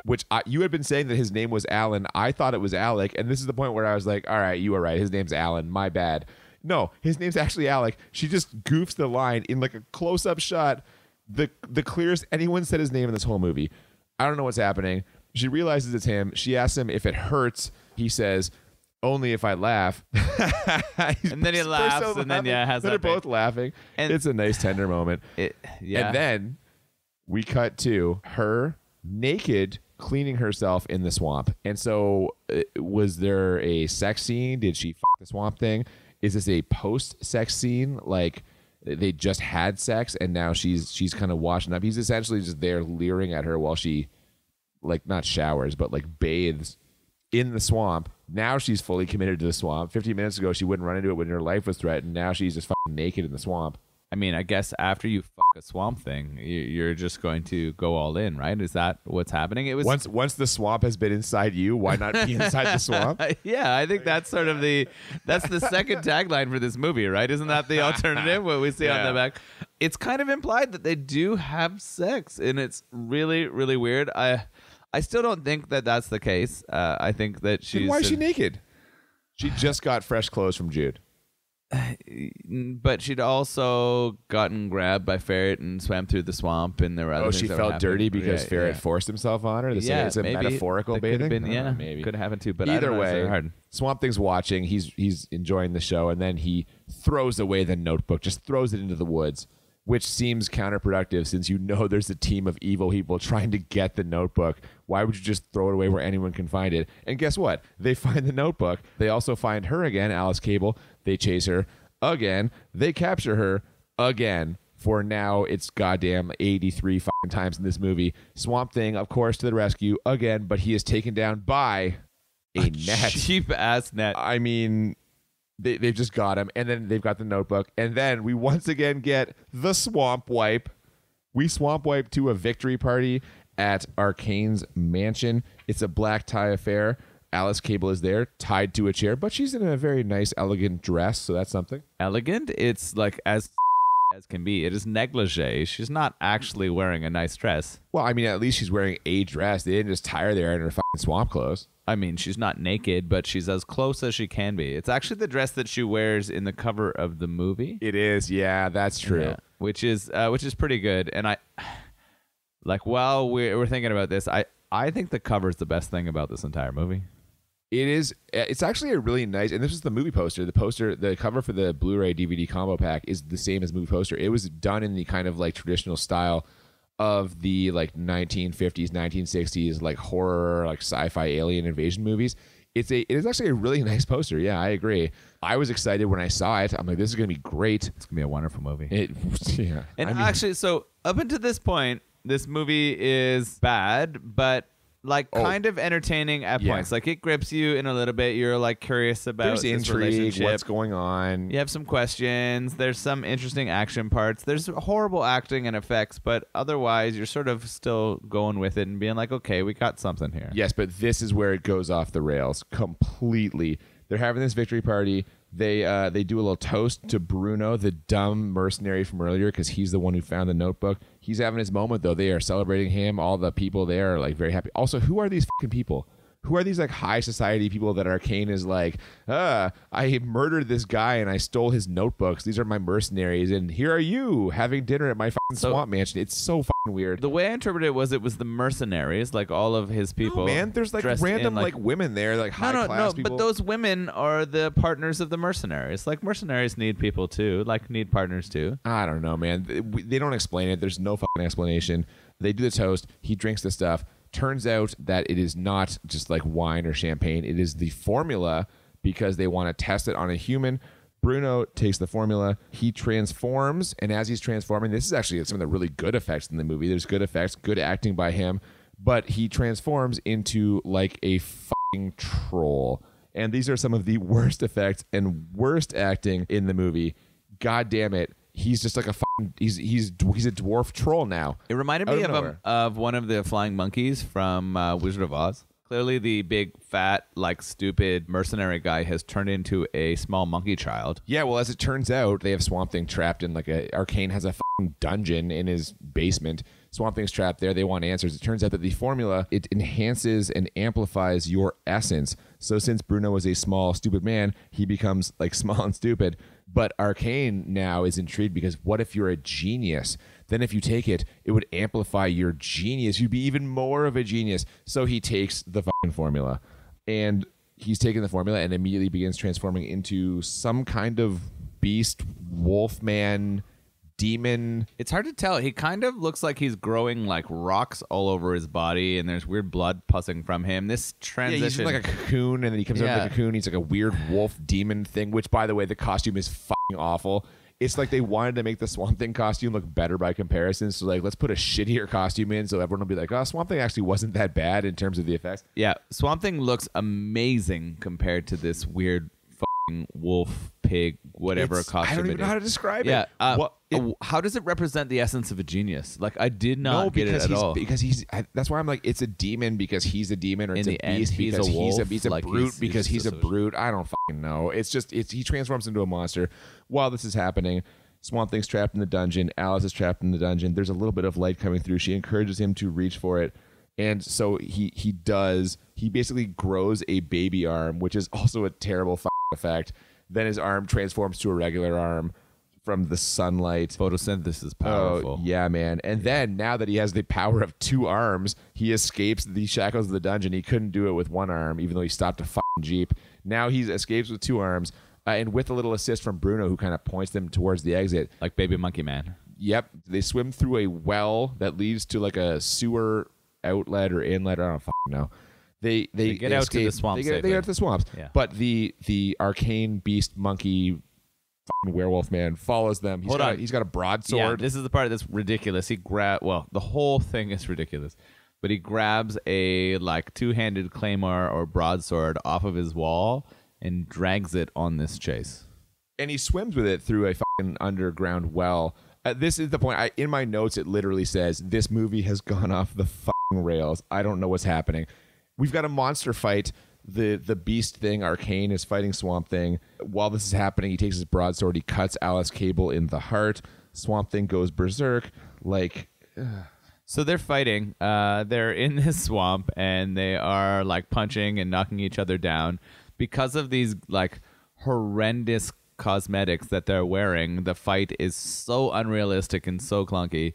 Which you had been saying that his name was Alan. I thought it was Alec, and this is the point where I was like, all right, you were right. His name's Alan. My bad. No, his name's actually Alec. She just goofs the line in like a close-up shot. The clearest anyone said his name in this whole movie. I don't know what's happening. She realizes it's him. She asks him if it hurts. He says, only if I laugh. And then he laughs, and then has they're that both laughing. And it's a nice tender moment. Yeah. And then we cut to her naked cleaning herself in the swamp. And so was there a sex scene? Did she fuck the Swamp Thing? Is this a post-sex scene? Like they just had sex and now she's kind of washing up. He's essentially just there leering at her while she like not showers, but like bathes in the swamp. Now she's fully committed to the swamp. 15 minutes ago, she wouldn't run into it when her life was threatened. Now she's just fucking naked in the swamp. I mean, I guess after you fuck a Swamp Thing, you're just going to go all in, right? Is that what's happening? It was once the swamp has been inside you, why not be inside the swamp? Yeah, I think that's sort of that's the second tagline for this movie, right? Isn't that the alternative? What we see on the back, it's kind of implied that they do have sex, and it's really, really weird. I still don't think that that's the case. I think that she's. Then why is she naked? She just got fresh clothes from Jude. But she'd also gotten grabbed by Ferret and swam through the swamp, and there were other things she that felt were dirty happening. because Ferret forced himself on her. It's a maybe. metaphorical That could have bathing. been, Maybe could have happened too. But either I don't know, it's way, very hard. Swamp Thing's watching. He's enjoying the show, and then he throws away the notebook, just throws it into the woods, which seems counterproductive since you know there's a team of evil people trying to get the notebook. Why would you just throw it away where anyone can find it? And guess what? They find the notebook. They also find her again, Alice Cable. They chase her again. They capture her again. For now, it's goddamn 83 fucking times in this movie. Swamp Thing, of course, to the rescue again, but he is taken down by a net. Cheap-ass net. I mean, they've just got him, and then they've got the notebook, and then we once again get the swamp wipe. We swamp wipe to a victory party at Arcane's mansion. It's a black tie affair. Alice Cable is there, tied to a chair, but she's in a very nice, elegant dress, so that's something. Elegant? It's like as can be. It is negligee. She's not actually wearing a nice dress. Well, I mean, at least she's wearing a dress. They didn't just tie her there in her fucking swamp clothes. I mean, she's not naked, but she's as close as she can be. It's actually the dress that she wears in the cover of the movie. It is, yeah, that's true. Yeah, which is pretty good. And I, like, while we're thinking about this, I think the cover is the best thing about this entire movie. It is. It's actually a really nice, and this is the movie poster. The cover for the Blu-ray DVD combo pack is the same as movie poster. It was done in the kind of like traditional style of the like 1950s, 1960s like horror, like sci-fi alien invasion movies. It is actually a really nice poster. Yeah, I agree. I was excited when I saw it. I'm like, this is gonna be great. It's gonna be a wonderful movie. Yeah. And actually, so up until this point, this movie is bad, but like kind of entertaining at points. Like it grips you in a little bit. You're like curious about there's this intrigue, relationship. what's going on. You have some questions. There's some interesting action parts. There's horrible acting and effects, but otherwise you're sort of still going with it and being like, okay, we got something here. Yes, but this is where it goes off the rails completely. They're having this victory party. They do a little toast to Bruno, the dumb mercenary from earlier, because he's the one who found the notebook. He's having his moment, though. They are celebrating him. All the people there are like very happy. Also, who are these fucking people? Who are these like high society people that Arcane is like, I murdered this guy and I stole his notebooks. These are my mercenaries, and here are you having dinner at my fucking swamp mansion. It's so fucking weird. The way I interpreted it was the mercenaries, like all of his people. No, man, there's like random like women there, like high class people. But those women are the partners of the mercenaries. Like mercenaries need people too, like need partners too. I don't know, man. They don't explain it. There's no fucking explanation. They do the toast. He drinks the stuff. turns out that it is not just like wine or champagne. It is the formula because they want to test it on a human. Bruno takes the formula, he transforms, and as he's transforming, this is actually some of the really good effects in the movie. There's good effects, good acting by him, but he transforms into like a fucking troll. And these are some of the worst effects and worst acting in the movie. God damn it. He's just like a fucking, he's a dwarf troll now. It reminded me of one of the flying monkeys from Wizard of Oz. Clearly, the big, fat, like stupid mercenary guy has turned into a small monkey child. Yeah, well, as it turns out, they have Swamp Thing trapped in like Arcane has a fucking dungeon in his basement. Swamp Thing's trapped there. They want answers. It turns out that the formula, it enhances and amplifies your essence. So since Bruno was a small, stupid man, he becomes like small and stupid. But Arcane now is intrigued because what if you're a genius? Then if you take it, it would amplify your genius. You'd be even more of a genius. So he takes the fucking formula. And he's taken the formula and immediately begins transforming into some kind of beast, wolf man, demon. It's hard to tell. He kind of looks like he's growing like rocks all over his body, and there's weird blood pussing from him. This transition, he's like a cocoon, and then he comes out of the cocoon. He's like a weird wolf demon thing. Which, by the way, the costume is fucking awful. It's like they wanted to make the Swamp Thing costume look better by comparison. So like, let's put a shittier costume in, so everyone will be like, "Oh, Swamp Thing actually wasn't that bad in terms of the effects." Yeah, Swamp Thing looks amazing compared to this weird fucking wolf, pig, whatever costume. I don't even know how to describe it. Yeah. How does it represent the essence of a genius? Like, I did not get it at all. Because that's why I'm like, it's a demon because he's a demon, or it's a beast because he's a brute because he's a brute. I don't fucking know. It's just he transforms into a monster. While this is happening, Swamp Thing's trapped in the dungeon. Alice is trapped in the dungeon. There's a little bit of light coming through. She encourages him to reach for it. And so he basically grows a baby arm, which is also a terrible effect. Then his arm transforms to a regular arm from the sunlight. Photosynthesis powerful. Oh, yeah, man. And then now that he has the power of two arms, he escapes the shackles of the dungeon. He couldn't do it with one arm, even though he stopped a fucking Jeep. Now he escapes with two arms, and with a little assist from Bruno, who kind of points them towards the exit. Like Baby Monkey Man. Yep. They swim through a well that leads to like a sewer outlet or inlet. I don't fucking know. They get out to the swamps. They get out to the swamps. Yeah. But the arcane beast monkey fucking werewolf man follows them. He's got a broadsword. Yeah, this is the part that's ridiculous. The whole thing is ridiculous. But he grabs a like two-handed claymore or broadsword off of his wall and drags it on this chase. And he swims with it through a fucking underground well. This is the point. In my notes, it literally says, this movie has gone off the fucking rails. I don't know what's happening. We've got a monster fight. The beast thing, Arcane, is fighting Swamp Thing. While this is happening, he takes his broadsword. He cuts Alice Cable in the heart. Swamp Thing goes berserk. So they're fighting. They're in this swamp, and they are like punching and knocking each other down. Because of these like horrendous cosmetics that they're wearing, the fight is so unrealistic and so clunky.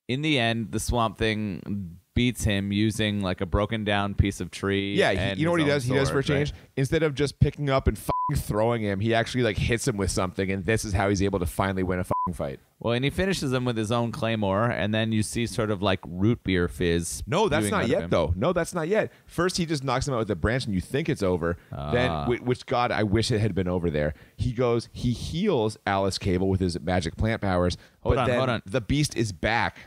In the end, the Swamp Thing beats him using like a broken down piece of tree. Yeah, you know what he does? He does for a change? Right? Instead of just picking up and fucking throwing him, he actually like hits him with something, and this is how he's able to finally win a fucking fight. Well, and he finishes him with his own claymore, and then you see sort of like root beer fizz. No, that's not yet, though. No, that's not yet. First, he just knocks him out with a branch, and you think it's over. Then, which God, I wish it had been over there. He heals Alice Cable with his magic plant powers. Hold on. The beast is back.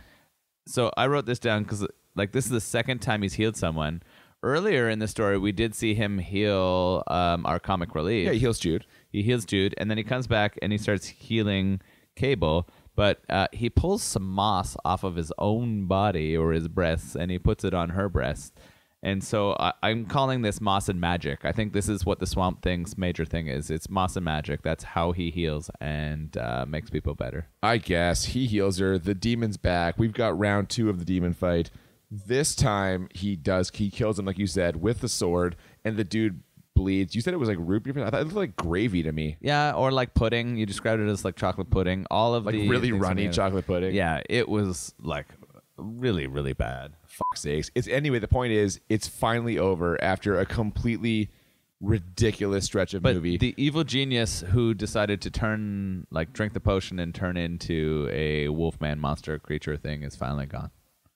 So I wrote this down because like this is the second time he's healed someone. Earlier in the story, we did see him heal our comic relief. Yeah, he heals Jude. He heals Jude, and then he comes back and he starts healing Cable. But he pulls some moss off of his own body or his breasts, and he puts it on her breast. And so I'm calling this moss and magic. I think this is what the Swamp Thing's major thing is. It's moss and magic. That's how he heals and makes people better. I guess. He heals her. The demon's back. We've got round 2 of the demon fight. This time he kills him, like you said, with the sword, and the dude bleeds. You said it was like root beer? I thought it looked like gravy to me. Yeah, or like pudding. You described it as like chocolate pudding. All of like really runny chocolate pudding. Yeah, it was like really, really bad. Fuck's sakes. Anyway, the point is, it's finally over after a completely ridiculous stretch of movie. The evil genius who decided to drink the potion and turn into a wolfman monster creature thing is finally gone.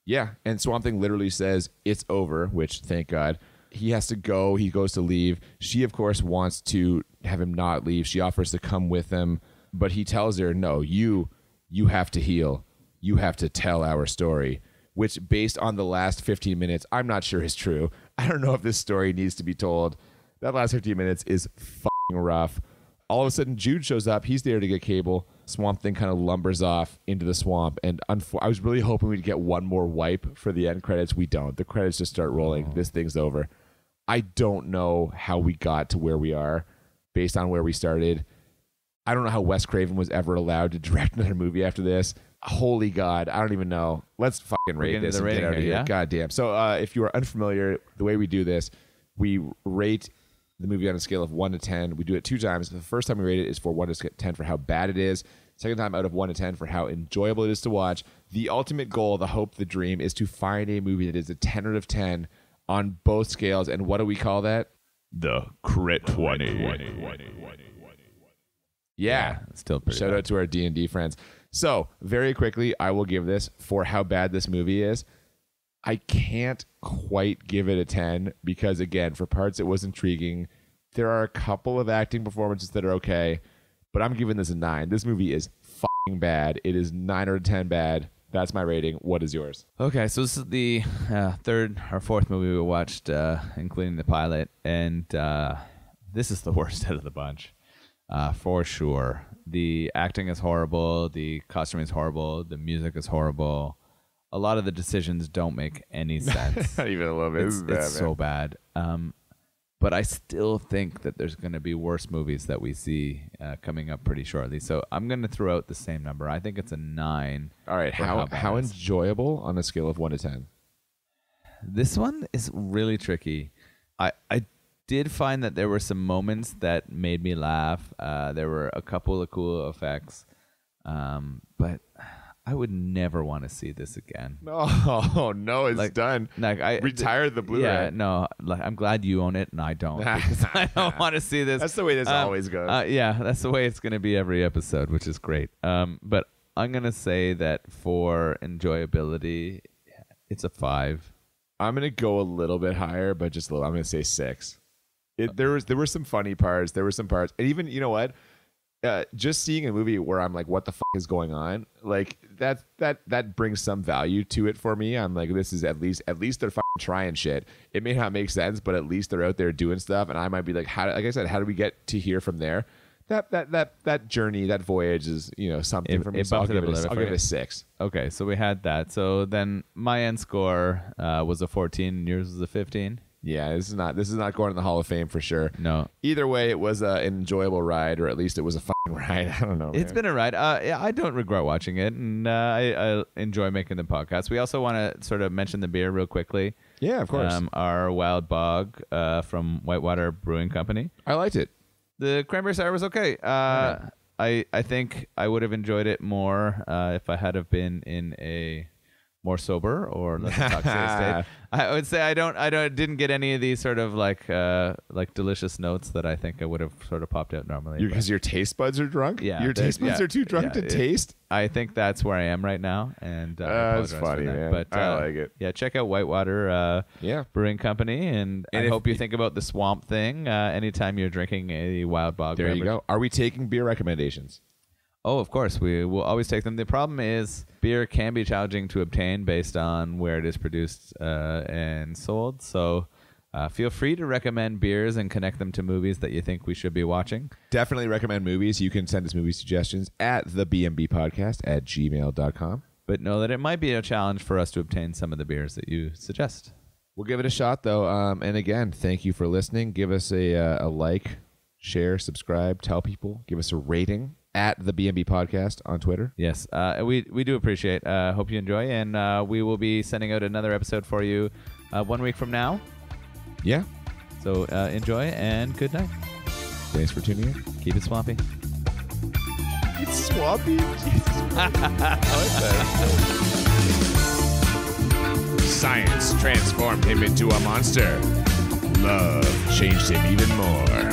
Yeah, and Swamp Thing literally says, it's over, which, thank God. He has to go. He goes to leave. She, of course, wants to have him not leave. She offers to come with him, but he tells her, no, you have to heal. You have to tell our story, which, based on the last 15 minutes, I'm not sure is true. I don't know if this story needs to be told. That last 15 minutes is fucking rough. All of a sudden, Jude shows up. He's there to get Cable. Swamp Thing kind of lumbers off into the swamp. And I was really hoping we'd get one more wipe for the end credits. We don't. The credits just start rolling. This thing's over. I don't know how we got to where we are based on where we started. I don't know how Wes Craven was ever allowed to direct another movie after this. Holy God, I don't even know. Let's fucking rate this and get out of here. God damn. So if you are unfamiliar, the way we do this, we rate the movie on a scale of 1 to 10. We do it 2 times. The first time we rate it is for 1 to 10 for how bad it is. Second time out of 1 to 10 for how enjoyable it is to watch. The ultimate goal, the hope, the dream is to find a movie that is a 10 out of 10 on both scales. And what do we call that? The Crit 20. Yeah. Still pretty Shout bad. out to our D&D friends. So, very quickly, I will give this for how bad this movie is. I can't quite give it a 10 because, again, for parts it was intriguing. There are a couple of acting performances that are okay, but I'm giving this a 9. This movie is fucking bad. It is 9 out of 10 bad. That's my rating. What is yours? Okay, so this is the third or fourth movie we watched, including the pilot, and this is the worst out of the bunch, for sure. The acting is horrible. The costuming is horrible. The music is horrible. A lot of the decisions don't make any sense. Not even a little bit. It's so bad. But I still think that there's going to be worse movies that we see coming up pretty shortly. So I'm going to throw out the same number. I think it's a 9. All right. How enjoyable on a scale of 1 to 10? This one is really tricky. I did find that there were some moments that made me laugh. There were a couple of cool effects. But I would never want to see this again. Oh no, it's done. Like I retired the Blu-ray. Yeah, no. Like I'm glad you own it and I don't, because I don't want to see this. That's the way this always goes. Yeah, that's the way it's going to be every episode, which is great. But I'm going to say that for enjoyability, it's a 5. I'm going to go a little bit higher, but just a little. I'm going to say 6. There were some funny parts. There were some parts, and even, you know what? Just seeing a movie where I'm like, what the fuck is going on? Like that brings some value to it for me. I'm like, this is at least they're fucking trying shit. It may not make sense, but at least they're out there doing stuff. And I might be like, like I said, how do we get to here from there? That journey, that voyage is, something for me. So I'll give it a 6. Okay, so we had that. So then my end score was a 14, and yours was a 15. Yeah, this is not going in the Hall of Fame for sure. No. Either way, it was an enjoyable ride, or at least it was a fucking ride. I don't know. It's been a ride. Yeah, I don't regret watching it, and I enjoy making the podcast. We also want to sort of mention the beer real quickly. Yeah, of course. Our Wild Bog from Whitewater Brewing Company. I liked it. The cranberry sour was okay. I think I would have enjoyed it more if I had have been in a more sober or less intoxicated state. I would say I didn't get any of these sort of like delicious notes that I think I would have sort of popped out normally. Because your taste buds are drunk? Yeah. Your taste buds are too drunk to taste? I think that's where I am right now, and that's funny, man. But I like it. Yeah, check out Whitewater Brewing Company, and I hope you think about the Swamp Thing anytime you're drinking a Wild Bog. There beverage. you go. Are we taking beer recommendations? Oh, of course. We will always take them. The problem is beer can be challenging to obtain based on where it is produced and sold. So feel free to recommend beers and connect them to movies that you think we should be watching. Definitely recommend movies. You can send us movie suggestions at thebmbpodcast@gmail.com. But know that it might be a challenge for us to obtain some of the beers that you suggest. We'll give it a shot, though. And again, thank you for listening. Give us a like, share, subscribe, tell people. Give us a rating at the BMB Podcast on Twitter. Yes, we do appreciate. Hope you enjoy, and we will be sending out another episode for you 1 week from now. Yeah. So enjoy and good night. Thanks for tuning in. Keep it swampy. It's swampy. I like that. Science transformed him into a monster. Love changed him even more.